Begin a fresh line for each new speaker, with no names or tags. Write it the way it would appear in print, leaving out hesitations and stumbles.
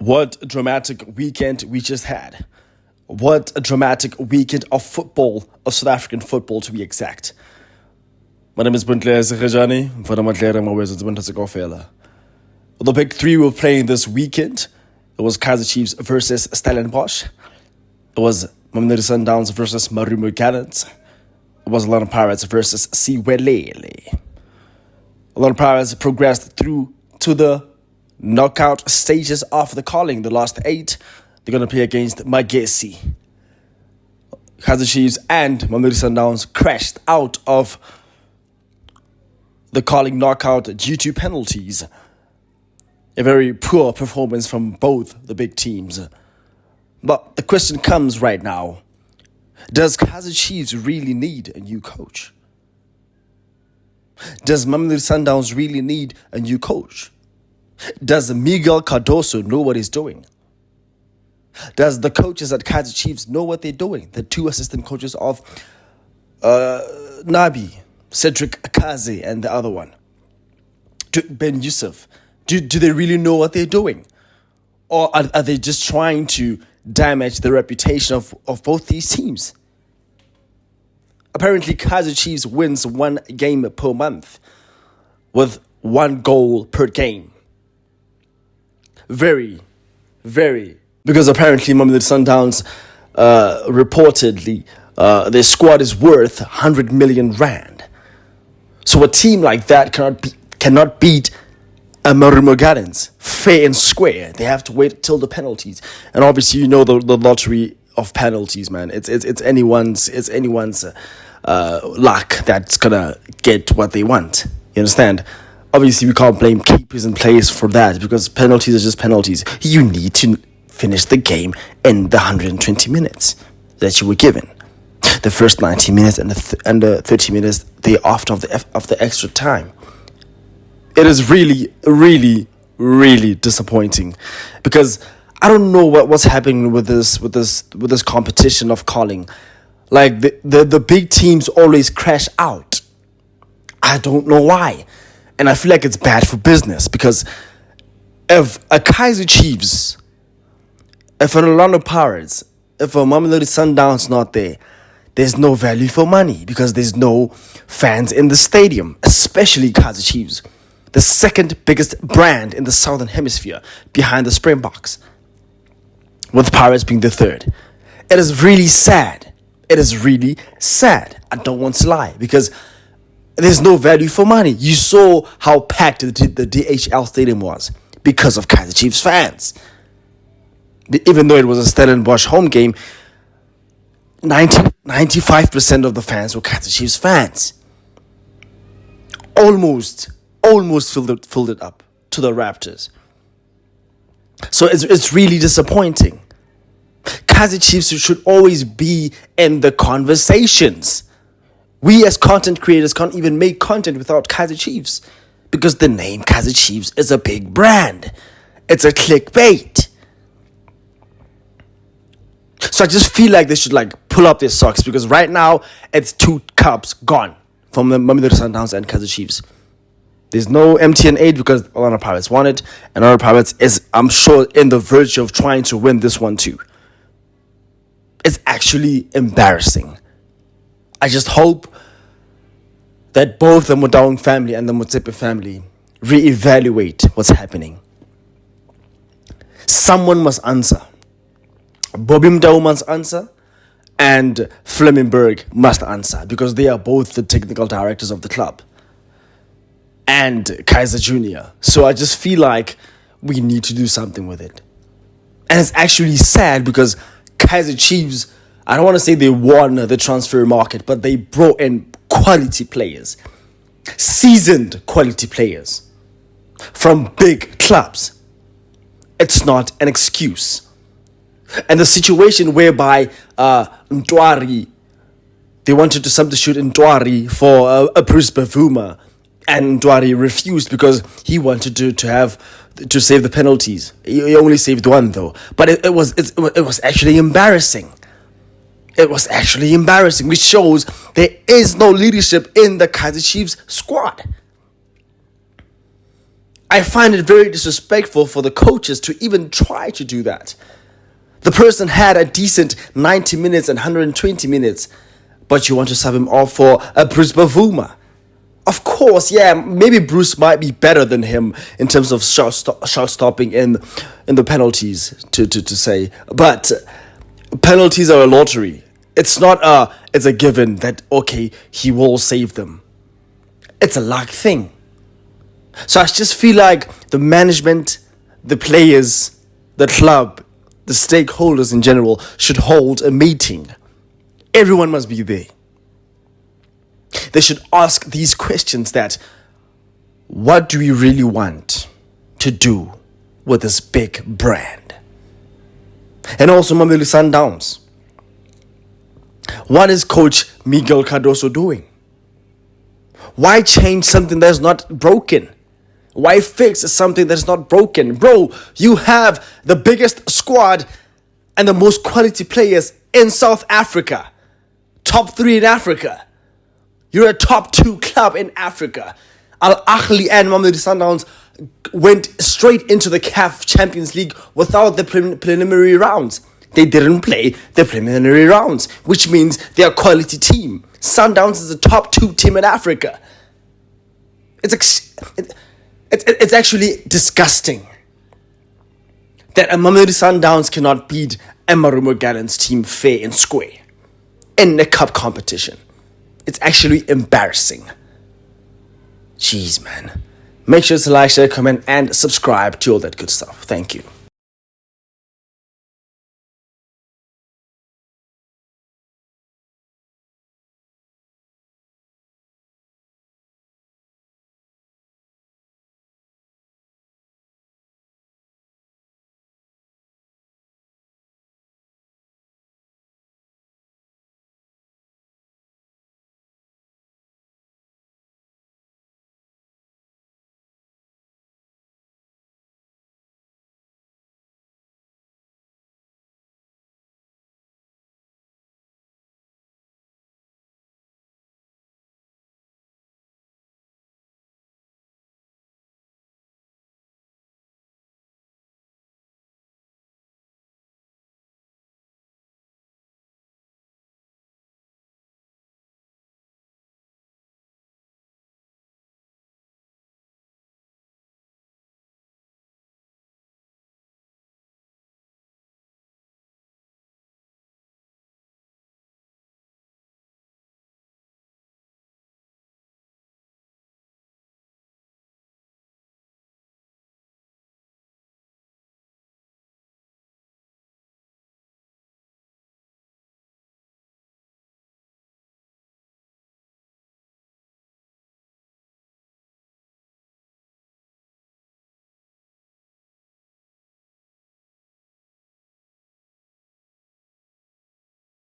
What a dramatic weekend we just had. What a dramatic weekend of football, of South African football to be exact. My name is Buntle Rejani. The big three were playing this weekend. It was Kaizer Chiefs versus Stellenbosch. It was Mamelodi Sundowns versus Marumo Gallants. It was OrlandoPirates versus Siwelele. OrlandoPirates progressed through to the knockout stages of the calling. The last 8, they're going to play against Magesi. Kaizer Chiefs and Mamelodi Sundowns crashed out of the calling knockout due to penalties. A very poor performance from both the big teams. But the question comes right now. Does Kaizer Chiefs really need a new coach? Does Mamelodi Sundowns really need a new coach? Does Miguel Cardoso know what he's doing? Does the coaches at Kaizer Chiefs know what they're doing? The 2 assistant coaches of Nabi, Cedric Akaze, and the other one, Ben Yusuf. Do they really know what they're doing? Or are they just trying to damage the reputation of both these teams? Apparently, Kaizer Chiefs wins 1 game per month with 1 goal per game. Very, because apparently Mamelodi Sundowns reportedly their squad is worth 100 million rand. So a team like that cannot beat Marumo Gallants fair and square. They have to wait till the penalties, and obviously you know the lottery of penalties, man. It's anyone's luck that's gonna get what they want. You understand? Obviously, we can't blame keepers and players for that because penalties are just penalties. You need to finish the game in the 120 minutes that you were given. The first 90 minutes and the 30 minutes thereafter of the extra time. It is really disappointing because I don't know what's happening with this competition of calling. Like the big teams always crash out. I don't know why. And I feel like it's bad for business because if a Kaizer Chiefs, if an OrlandoPirates, if a Mamelodi Sundowns not there, there's no value for money because there's no fans in the stadium, especially Kaizer Chiefs, the second biggest brand in the Southern Hemisphere behind the Springboks, with Pirates being the third. It is really sad. I don't want to lie because there's no value for money. You saw how packed the DHL stadium was because of Kaizer Chiefs fans. Even though it was a Stellenbosch home game, 95% of the fans were Kaizer Chiefs fans. Almost filled it up to the Raptors. So it's really disappointing. Kaizer Chiefs should always be in the conversations. We as content creators can't even make content without Kaizer Chiefs because the name Kaizer Chiefs is a big brand. It's a clickbait. So I just feel like they should pull up their socks because right now it's 2 cups gone from the Mamelodi Sundowns and Kaizer Chiefs. There's no MTN 8 because OrlandoPirates won it, and OrlandoPirates is, I'm sure, in the verge of trying to win this one too. It's actually embarrassing. I just hope that both the Modaung family and the Motsepe family reevaluate what's happening. Someone must answer. Bobby Mdau must answer, and Flemingberg must answer because they are both the technical directors of the club and Kaizer Jr. So I just feel like we need to do something with it. And it's actually sad because Kaizer Chiefs, I don't want to say they won the transfer market, but they brought in quality players, seasoned quality players from big clubs. It's not an excuse. And the situation whereby Ntwari, they wanted to substitute Ntwari for a Bruce Bavuma, and Ntwari refused because he wanted to save the penalties. He only saved 1 though, but it was actually embarrassing. It was actually embarrassing, which shows there is no leadership in the Kaizer Chiefs squad. I find it very disrespectful for the coaches to even try to do that. The person had a decent 90 minutes and 120 minutes, but you want to sub him off for a Bruce Bavuma. Of course, yeah, maybe Bruce might be better than him in terms of shot stopping in the penalties, to say. But penalties are a lottery. It's a given that, okay, he will save them. It's a luck thing. So I just feel like the management, the players, the club, the stakeholders in general should hold a meeting. Everyone must be there. They should ask these questions that, what do we really want to do with this big brand? And also Mamelodi Sundowns. What is Coach Miguel Cardoso doing? Why change something that's not broken? Why fix something that's not broken? Bro, you have the biggest squad and the most quality players in South Africa. Top 3 in Africa. You're a top 2 club in Africa. Al Ahly and Mamelodi Sundowns went straight into the CAF Champions League without the preliminary rounds. They didn't play the preliminary rounds, which means they're a quality team. Sundowns is the top 2 team in Africa. It's actually disgusting that a Mamelodi Sundowns cannot beat a Marumo Gallants team fair and square in a cup competition. It's actually embarrassing. Jeez, man. Make sure to like, share, comment, and subscribe to all that good stuff. Thank you.